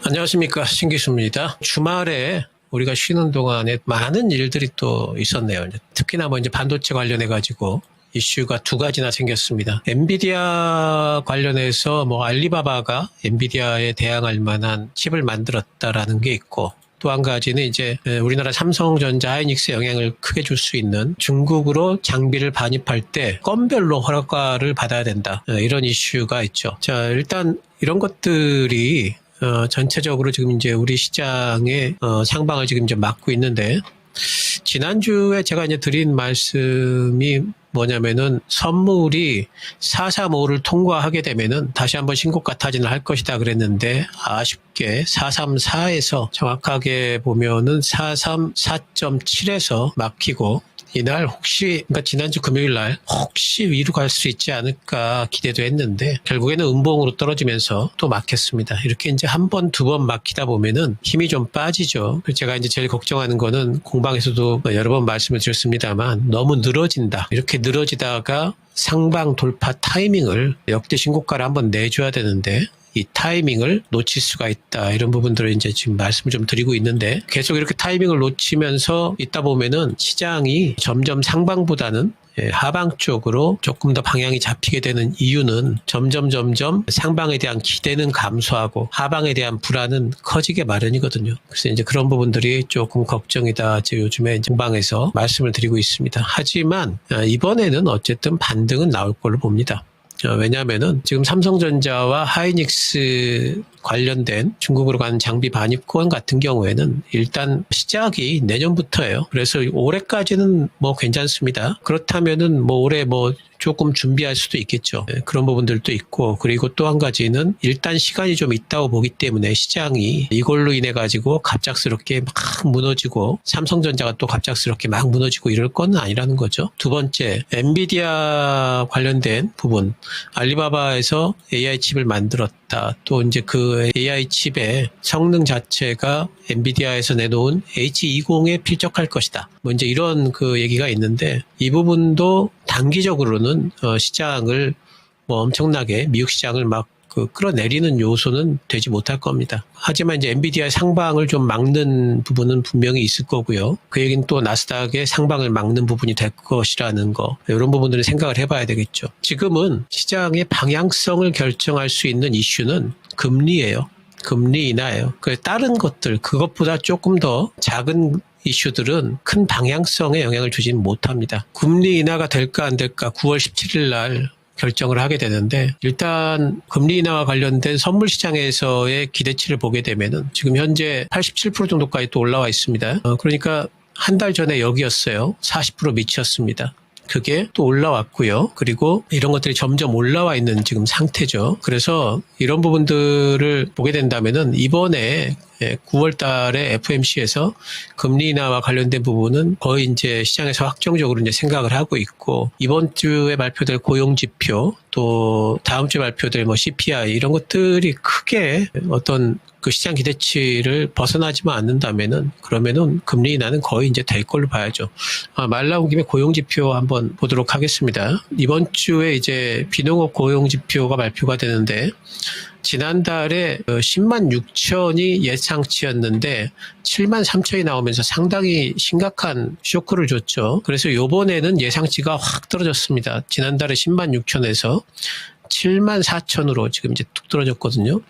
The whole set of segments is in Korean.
안녕하십니까, 신기수입니다. 주말에 우리가 쉬는 동안에 많은 일들이 또 있었네요. 특히나 이제 반도체 관련해가지고 이슈가 두 가지나 생겼습니다. 엔비디아 관련해서 알리바바가 엔비디아에 대항할 만한 칩을 만들었다라는 게 있고, 또 한 가지는 이제 우리나라 삼성전자 하이닉스에 영향을 크게 줄 수 있는 중국으로 장비를 반입할 때 건별로 허가를 받아야 된다. 이런 이슈가 있죠. 자, 일단 이런 것들이 전체적으로 지금 이제 우리 시장의 상방을 지금 이제 막고 있는데, 지난주에 제가 이제 드린 말씀이 뭐냐면은 선물이 435를 통과하게 되면은 다시 한번 신고가 타진을 할 것이다 그랬는데, 아쉽게 434에서 정확하게 보면은 434.7에서 막히고, 이날 그러니까 지난주 금요일 날 혹시 위로 갈 수 있지 않을까 기대도 했는데, 결국에는 음봉으로 떨어지면서 또 막혔습니다. 이렇게 이제 한 번, 두 번 막히다 보면은 힘이 좀 빠지죠. 제가 이제 제일 걱정하는 거는 공방에서도 여러 번 말씀을 드렸습니다만, 너무 늘어진다. 이렇게 늘어지다가 상방 돌파 타이밍을 역대 신고가를 한번 내줘야 되는데, 이 타이밍을 놓칠 수가 있다. 이런 부분들을 이제 지금 말씀을 좀 드리고 있는데, 계속 이렇게 타이밍을 놓치면서 있다 보면은 시장이 점점 상방보다는 하방 쪽으로 조금 더 방향이 잡히게 되는 이유는 점점 상방에 대한 기대는 감소하고 하방에 대한 불안은 커지게 마련이거든요. 그래서 이제 그런 부분들이 조금 걱정이다. 지금 요즘에 이제 공방에서 말씀을 드리고 있습니다. 하지만 이번에는 어쨌든 반등은 나올 걸로 봅니다. 왜냐하면은 지금 삼성전자와 하이닉스 관련된 중국으로 가는 장비 반입권 같은 경우에는 일단 시작이 내년부터예요. 그래서 올해까지는 괜찮습니다. 그렇다면은 올해 조금 준비할 수도 있겠죠. 그런 부분들도 있고, 그리고 또 한 가지는 일단 시간이 좀 있다고 보기 때문에 시장이 이걸로 인해 가지고 갑작스럽게 막 무너지고 삼성전자가 또 갑작스럽게 막 무너지고 이럴 건 아니라는 거죠. 두 번째, 엔비디아 관련된 부분, 알리바바에서 AI 칩을 만들었다. 또 이제 그 AI 칩의 성능 자체가 엔비디아에서 내놓은 H20에 필적할 것이다. 이제 이런 그 얘기가 있는데, 이 부분도 단기적으로는 시장을 엄청나게 미국 시장을 막 끌어내리는 요소는 되지 못할 겁니다. 하지만 이제 엔비디아의 상방을 좀 막는 부분은 분명히 있을 거고요. 그 얘기는 또 나스닥의 상방을 막는 부분이 될 것이라는 거, 이런 부분들을 생각을 해봐야 되겠죠. 지금은 시장의 방향성을 결정할 수 있는 이슈는 금리예요. 금리 인하예요. 다른 것들, 그것보다 조금 더 작은 이슈들은 큰 방향성에 영향을 주지는 못합니다. 금리 인하가 될까 안 될까 9월 17일 날 결정을 하게 되는데, 일단 금리 인하와 관련된 선물 시장에서의 기대치를 보게 되면은 지금 현재 87% 정도까지 또 올라와 있습니다. 그러니까 한 달 전에 여기였어요. 40% 미쳤습니다. 그게 또 올라왔고요. 그리고 이런 것들이 점점 올라와 있는 지금 상태죠. 그래서 이런 부분들을 보게 된다면은 이번에 9월 달에 FOMC에서 금리 인하와 관련된 부분은 거의 이제 시장에서 확정적으로 이제 생각을 하고 있고, 이번 주에 발표될 고용 지표, 또 다음 주에 발표될 CPI 이런 것들이 크게 어떤 그 시장 기대치를 벗어나지만 않는다면은, 그러면은 금리 인하는 거의 이제 될 걸로 봐야죠. 말 나온 김에 고용 지표 한번 보도록 하겠습니다. 이번 주에 이제 비농업 고용 지표가 발표가 되는데, 지난달에 10만 6천이 예상치였는데 7만 3천이 나오면서 상당히 심각한 쇼크를 줬죠. 그래서 요번에는 예상치가 확 떨어졌습니다. 지난달에 10만 6천에서 7만 4천으로 지금 이제 툭 떨어졌거든요.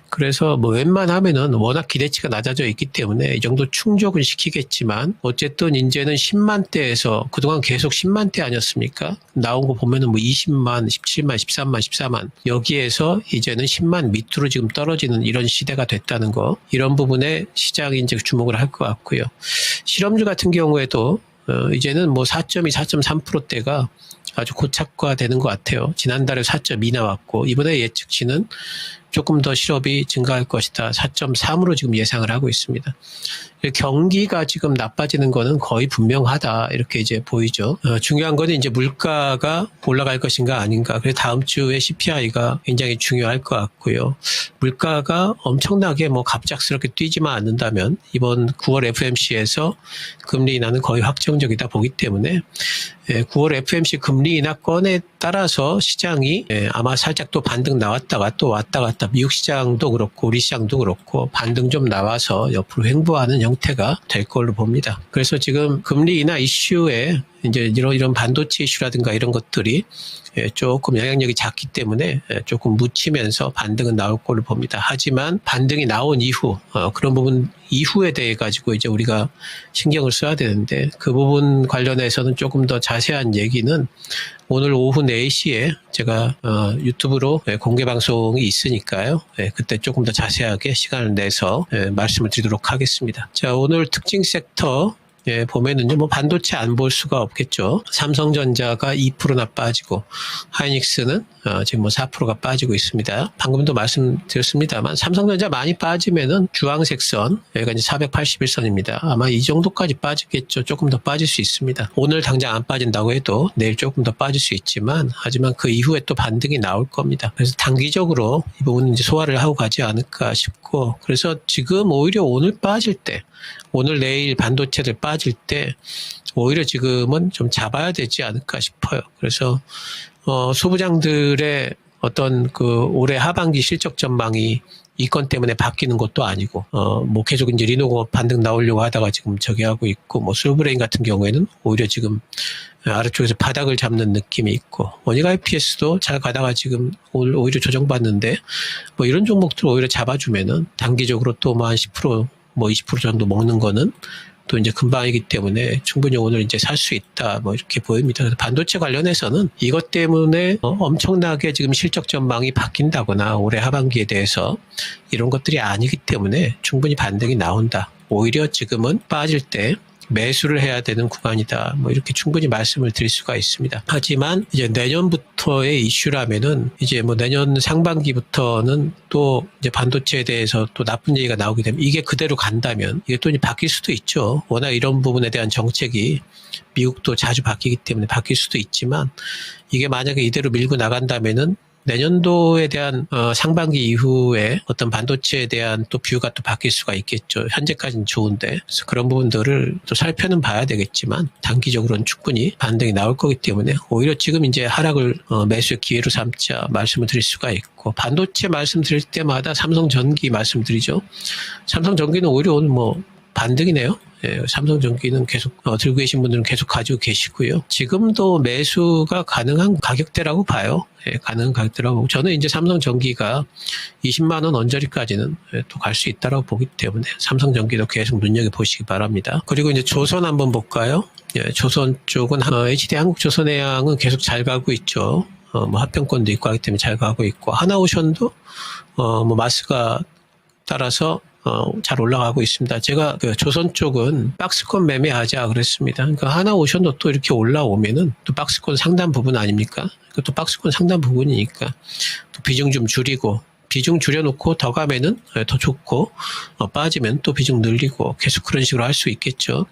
그래서 웬만하면은 워낙 기대치가 낮아져 있기 때문에 이 정도 충족은 시키겠지만, 어쨌든 이제는 10만대에서 그동안 계속 10만대 아니었습니까? 나온 거 보면은 20만, 17만, 13만, 14만, 여기에서 이제는 10만 밑으로 지금 떨어지는 이런 시대가 됐다는 거, 이런 부분에 시장이 이제 주목을 할 것 같고요. 실업률 같은 경우에도 이제는 4.2, 4.3%대가 아주 고착화되는 것 같아요. 지난달에 4.2 나왔고, 이번에 예측치는 조금 더 실업이 증가할 것이다. 4.3으로 지금 예상을 하고 있습니다. 경기가 지금 나빠지는 거는 거의 분명하다. 이렇게 이제 보이죠. 중요한 거는 이제 물가가 올라갈 것인가 아닌가. 그래서 다음 주에 CPI가 굉장히 중요할 것 같고요. 물가가 엄청나게 갑작스럽게 뛰지만 않는다면 이번 9월 FMC에서 금리 인하는 거의 확정적이다 보기 때문에 9월 FMC 금리 금리 인하권에 따라서 시장이 아마 살짝 또 반등 나왔다가 또 왔다 갔다 미국 시장도 그렇고 우리 시장도 그렇고 반등 좀 나와서 옆으로 횡보하는 형태가 될 걸로 봅니다. 그래서 지금 금리 인하 이슈에 이제 이런 반도체 이슈라든가 이런 것들이 조금 영향력이 작기 때문에 조금 묻히면서 반등은 나올 걸로 봅니다. 하지만 반등이 나온 이후 그런 부분 이후에 대해 가지고 이제 우리가 신경을 써야 되는데 그 부분 관련해서는 조금 더 자세한 얘기는 오늘 오후 4시에 제가 유튜브로 공개 방송이 있으니까요. 그때 조금 더 자세하게 시간을 내서 말씀을 드리도록 하겠습니다. 자, 오늘 특징 섹터 보면은요, 뭐 반도체 안 볼 수가 없겠죠. 삼성전자가 2%나 빠지고, 하이닉스는 지금 뭐 4%가 빠지고 있습니다. 방금도 말씀드렸습니다만, 삼성전자 많이 빠지면은 주황색 선, 여기가 이제 481선입니다. 아마 이 정도까지 빠지겠죠. 조금 더 빠질 수 있습니다. 오늘 당장 안 빠진다고 해도 내일 조금 더 빠질 수 있지만, 하지만 그 이후에 또 반등이 나올 겁니다. 그래서 단기적으로 이 부분은 이제 소화를 하고 가지 않을까 싶고, 그래서 지금 오히려 오늘 빠질 때, 오늘 내일 반도체들 빠질 때 오히려 지금은 좀 잡아야 되지 않을까 싶어요. 그래서 소부장들의 어떤 그 올해 하반기 실적 전망이 이 건 때문에 바뀌는 것도 아니고 뭐 계속 이제 리노공업 반등 나오려고 하다가 지금 저기 하고 있고 뭐 솔브레인 같은 경우에는 오히려 지금 아래쪽에서 바닥을 잡는 느낌이 있고 원익 IPS도 잘 가다가 지금 오히려 조정받는데 뭐 이런 종목들 오히려 잡아주면은 단기적으로 또 뭐 한 10% 뭐 20% 정도 먹는 거는 또 이제 금방이기 때문에 충분히 오늘 이제 살 수 있다 뭐 이렇게 보입니다. 그래서 반도체 관련해서는 이것 때문에 엄청나게 지금 실적 전망이 바뀐다거나 올해 하반기에 대해서 이런 것들이 아니기 때문에 충분히 반등이 나온다. 오히려 지금은 빠질 때 매수를 해야 되는 구간이다. 뭐 이렇게 충분히 말씀을 드릴 수가 있습니다. 하지만 이제 내년부터의 이슈라면은 이제 뭐 내년 상반기부터는 또 이제 반도체에 대해서 또 나쁜 얘기가 나오게 되면 이게 그대로 간다면 이게 또 이제 바뀔 수도 있죠. 워낙 이런 부분에 대한 정책이 미국도 자주 바뀌기 때문에 바뀔 수도 있지만 이게 만약에 이대로 밀고 나간다면은 내년도에 대한 상반기 이후에 어떤 반도체에 대한 또 뷰가 또 바뀔 수가 있겠죠. 현재까지는 좋은데 그래서 그런 부분들을 또 살펴는 봐야 되겠지만 단기적으로는 충분히 반등이 나올 거기 때문에 오히려 지금 이제 하락을 매수의 기회로 삼자 말씀을 드릴 수가 있고 반도체 말씀드릴 때마다 삼성전기 말씀드리죠. 삼성전기는 오히려 오늘 뭐 반등이네요. 삼성전기는 계속 들고 계신 분들은 계속 가지고 계시고요. 지금도 매수가 가능한 가격대라고 봐요. 가능한 가격대라고 보고 저는 이제 삼성전기가 20만 원 언저리까지는 또 갈 수 있다라고 보기 때문에 삼성전기도 계속 눈여겨보시기 바랍니다. 그리고 이제 조선 한번 볼까요? 조선 쪽은 HD 한국조선해양은 계속 잘 가고 있죠. 뭐 합병권도 있고 하기 때문에 잘 가고 있고 하나오션도 뭐 마스가 따라서 잘 올라가고 있습니다. 제가 그 조선 쪽은 박스권 매매하자 그랬습니다. 그러니까 하나오션도 또 이렇게 올라오면은 또 박스권 상단 부분 아닙니까? 또 박스권 상단 부분이니까 또 비중 좀 줄이고 비중 줄여놓고 더 가면은 더 좋고 빠지면 또 비중 늘리고 계속 그런 식으로 할 수 있겠죠.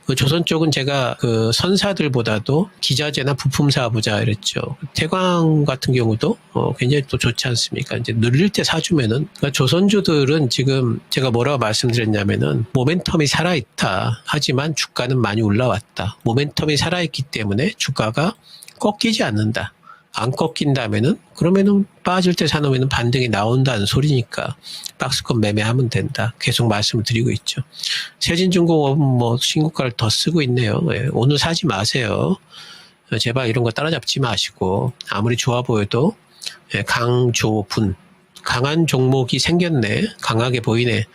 그 조선 쪽은 제가 그 선사들보다도 기자재나 부품사 보자 이랬죠. 태광 같은 경우도 굉장히 또 좋지 않습니까? 이제 늘릴 때 사주면은 그러니까 조선주들은 지금 제가 뭐라고 말씀드렸냐면은 모멘텀이 살아있다. 하지만 주가는 많이 올라왔다. 모멘텀이 살아있기 때문에 주가가 꺾이지 않는다. 안 꺾인다면은 그러면은 빠질 때 사놓으면 반등이 나온다는 소리니까 박스권 매매하면 된다. 계속 말씀을 드리고 있죠. 세진중공업은 뭐 신고가를 더 쓰고 있네요. 오늘 사지 마세요. 제발 이런 거 따라잡지 마시고 아무리 좋아 보여도 강조분 강한 종목이 생겼네. 강하게 보이네.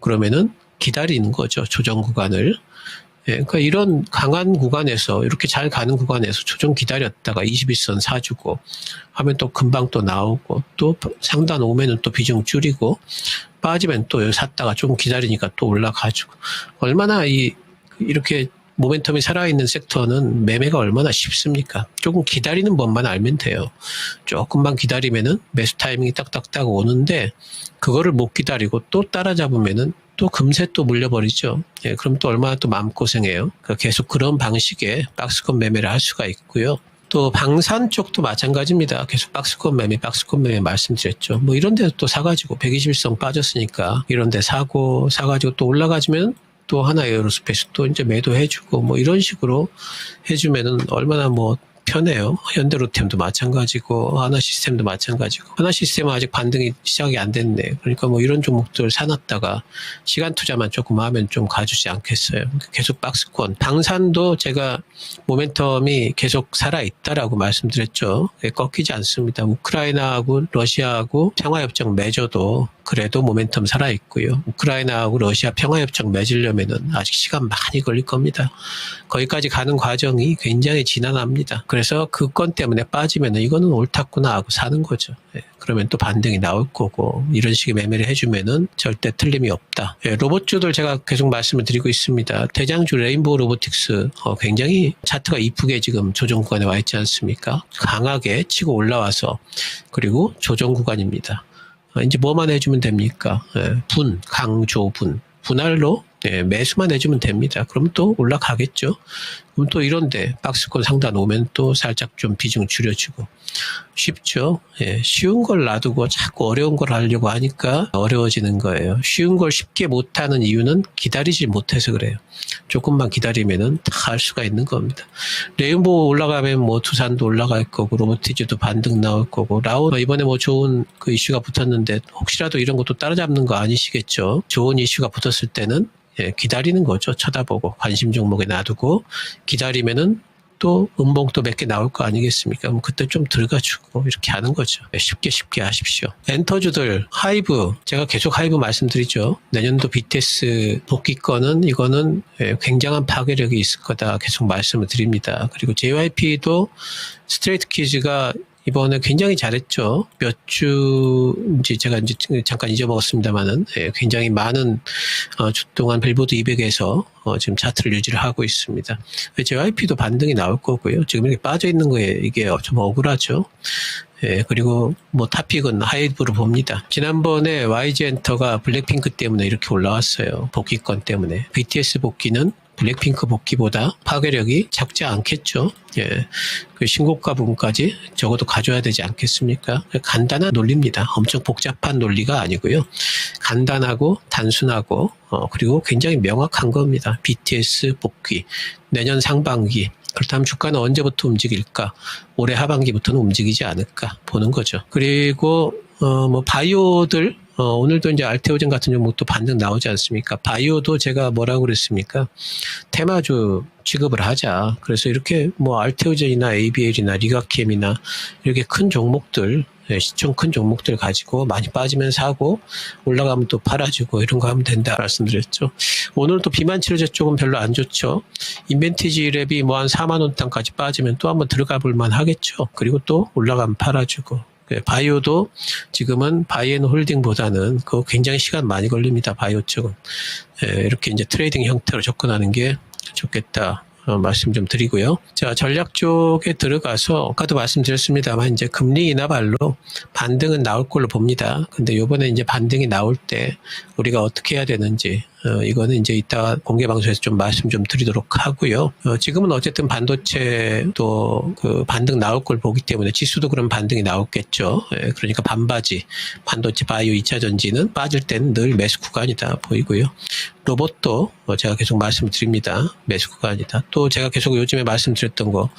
그러면은 기다리는 거죠. 조정 구간을. 그러니까 이런 강한 구간에서 이렇게 잘 가는 구간에서 조정 기다렸다가 21선 사주고 하면 또 금방 또 나오고 또 상단 오면은 또 비중 줄이고 빠지면 또 샀다가 좀 기다리니까 또 올라가지고 얼마나 이렇게 모멘텀이 살아있는 섹터는 매매가 얼마나 쉽습니까? 조금 기다리는 법만 알면 돼요. 조금만 기다리면은 매수 타이밍이 딱딱딱 오는데 그거를 못 기다리고 또 따라잡으면은 또 금세 또 물려버리죠. 그럼 또 얼마나 또 마음고생해요. 그러니까 계속 그런 방식의 박스권 매매를 할 수가 있고요. 또 방산 쪽도 마찬가지입니다. 계속 박스권 매매 말씀드렸죠. 뭐 이런 데서 또 사가지고 121선 빠졌으니까 이런 데 사가지고 또 올라가지면 또 하나 에어로스페이스 또 이제 매도해주고 뭐 이런 식으로 해주면은 얼마나 뭐 편해요. 현대로템도 마찬가지고 하나시스템도 마찬가지고. 하나시스템은 아직 반등이 시작이 안 됐네. 그러니까 뭐 이런 종목들 사놨다가 시간 투자만 조금 하면 좀 가주지 않겠어요. 계속 박스권. 방산도 제가 모멘텀이 계속 살아있다라고 말씀드렸죠. 꺾이지 않습니다. 우크라이나하고 러시아하고 평화협정 맺어도 그래도 모멘텀 살아있고요. 우크라이나하고 러시아 평화협정 맺으려면은 아직 시간 많이 걸릴 겁니다. 거기까지 가는 과정이 굉장히 지난합니다. 그래서 그 건 때문에 빠지면은 이거는 옳았구나 하고 사는 거죠. 그러면 또 반등이 나올 거고 이런 식의 매매를 해주면은 절대 틀림이 없다. 로봇주들 제가 계속 말씀을 드리고 있습니다. 대장주 레인보우 로보틱스 굉장히 차트가 이쁘게 지금 조정 구간에 와 있지 않습니까? 강하게 치고 올라와서 그리고 조정 구간입니다. 이제 뭐만 해주면 됩니까? 강조분. 분할로 매수만 해주면 됩니다. 그럼 또 올라가겠죠. 그럼 또 이런데 박스권 상단 오면 또 살짝 좀 비중 줄여주고 쉽죠. 쉬운 걸 놔두고 자꾸 어려운 걸 하려고 하니까 어려워지는 거예요. 쉬운 걸 쉽게 못하는 이유는 기다리지 못해서 그래요. 조금만 기다리면은 다 할 수가 있는 겁니다. 레인보우 올라가면 뭐 두산도 올라갈 거고 로보티즈도 반등 나올 거고 라오 이번에 뭐 좋은 그 이슈가 붙었는데 혹시라도 이런 것도 따라잡는 거 아니시겠죠. 좋은 이슈가 붙었을 때는 기다리는 거죠. 쳐다보고 관심 종목에 놔두고 기다리면은 또 음봉 또 몇 개 나올 거 아니겠습니까? 그럼 그때 좀 들어가주고 이렇게 하는 거죠. 쉽게 하십시오. 엔터주들 하이브 제가 계속 하이브 말씀드리죠. 내년도 BTS 복귀권은 이거는 굉장한 파괴력이 있을 거다 계속 말씀을 드립니다. 그리고 JYP도 스트레이트 키즈가 이번에 굉장히 잘했죠. 몇 주인지 제가 이제 잠깐 잊어먹었습니다만은 굉장히 많은 주 동안 빌보드 200에서 지금 차트를 유지를 하고 있습니다. JYP도 반등이 나올 거고요. 지금 이렇게 빠져 있는 거에 이게 좀 억울하죠. 그리고 뭐 탑픽은 하이브로 봅니다. 지난번에 YG 엔터가 블랙핑크 때문에 이렇게 올라왔어요. 복귀권 때문에. BTS 복귀는 블랙핑크 복귀보다 파괴력이 작지 않겠죠. 그 신고가 부분까지 적어도 가져야 되지 않겠습니까? 간단한 논리입니다. 엄청 복잡한 논리가 아니고요. 간단하고 단순하고 그리고 굉장히 명확한 겁니다. BTS 복귀, 내년 상반기. 그렇다면 주가는 언제부터 움직일까? 올해 하반기부터는 움직이지 않을까 보는 거죠. 그리고 뭐 바이오들 오늘도 이제 알테오젠 같은 종목도 반등 나오지 않습니까? 바이오도 제가 뭐라고 그랬습니까? 테마주 취급을 하자. 그래서 이렇게 뭐 알테오젠이나 ABL이나 리가캠이나 이렇게 큰 종목들, 시총 큰 종목들 가지고 많이 빠지면 사고 올라가면 또 팔아주고 이런 거 하면 된다 말씀드렸죠. 오늘도 비만 치료제 쪽은 별로 안 좋죠. 인벤티지 랩이 뭐 한 4만 원 단까지 빠지면 또 한번 들어가 볼 만 하겠죠. 그리고 또 올라가면 팔아주고. 바이오도 지금은 바이앤 홀딩보다는 그거 굉장히 시간 많이 걸립니다. 바이오 쪽은. 이렇게 이제 트레이딩 형태로 접근하는 게 좋겠다. 말씀 좀 드리고요. 자, 전략 쪽에 들어가서 아까도 말씀드렸습니다만 이제 금리 인하 발로 반등은 나올 걸로 봅니다. 근데 요번에 이제 반등이 나올 때 우리가 어떻게 해야 되는지 이거는 이제 이따 공개 방송에서 좀 말씀 좀 드리도록 하고요. 지금은 어쨌든 반도체도 그 반등 나올 걸 보기 때문에 지수도 그런 반등이 나왔겠죠. 그러니까 반바지, 반도체 바이오 2차 전지는 빠질 때는 늘 매수 구간이다 보이고요. 로봇도 제가 계속 말씀드립니다. 매수 구간이다. 또 제가 계속 요즘에 말씀드렸던 거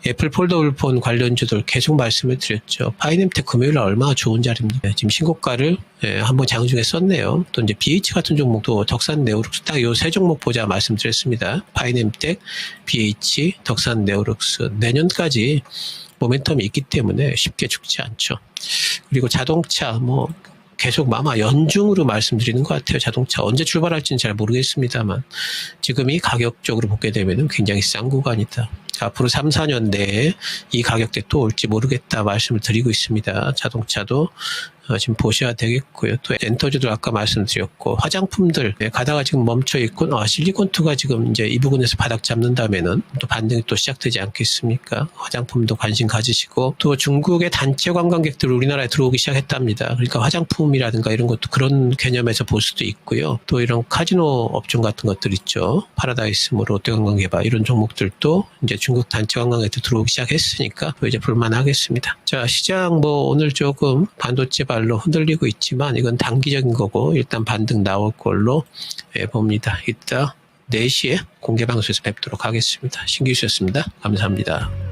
애플 폴더블 폰 관련주들 계속 말씀을 드렸죠. 파이넴텍 금요일날 얼마나 좋은 자리입니다. 지금 신고가를 한번 장중에 썼네요. 또 이제 BH 같은 종목도 덕산 네오룩스 딱 요 세 종목 보자 말씀드렸습니다. 파이넴텍, BH, 덕산 네오룩스 내년까지 모멘텀이 있기 때문에 쉽게 죽지 않죠. 그리고 자동차 뭐 계속 아마 연중으로 말씀드리는 것 같아요. 자동차 언제 출발할지는 잘 모르겠습니다만 지금이 가격적으로 보게 되면 굉장히 싼 구간이다. 앞으로 3, 4년 내에 이 가격대 또 올지 모르겠다 말씀을 드리고 있습니다. 자동차도 지금 보셔야 되겠고요. 또 엔터주도 아까 말씀드렸고 화장품들 가다가 지금 멈춰 있고 실리콘투가 지금 이제 이 부분에서 바닥 잡는다면은 또 반등이 또 시작되지 않겠습니까? 화장품도 관심 가지시고 또 중국의 단체 관광객들 우리나라에 들어오기 시작했답니다. 그러니까 화장품이라든가 이런 것도 그런 개념에서 볼 수도 있고요. 또 이런 카지노 업종 같은 것들 있죠. 파라다이스, 뭐 롯데관광개발 이런 종목들도 이제 중국 단체 관광객들 들어오기 시작했으니까 또 이제 볼만하겠습니다. 자, 시장 뭐 오늘 조금 반도체 발로 흔들리고 있지만 이건 단기적인 거고 일단 반등 나올 걸로 봅니다. 이따 4시에 공개방송에서 뵙도록 하겠습니다. 신기수였습니다. 감사합니다.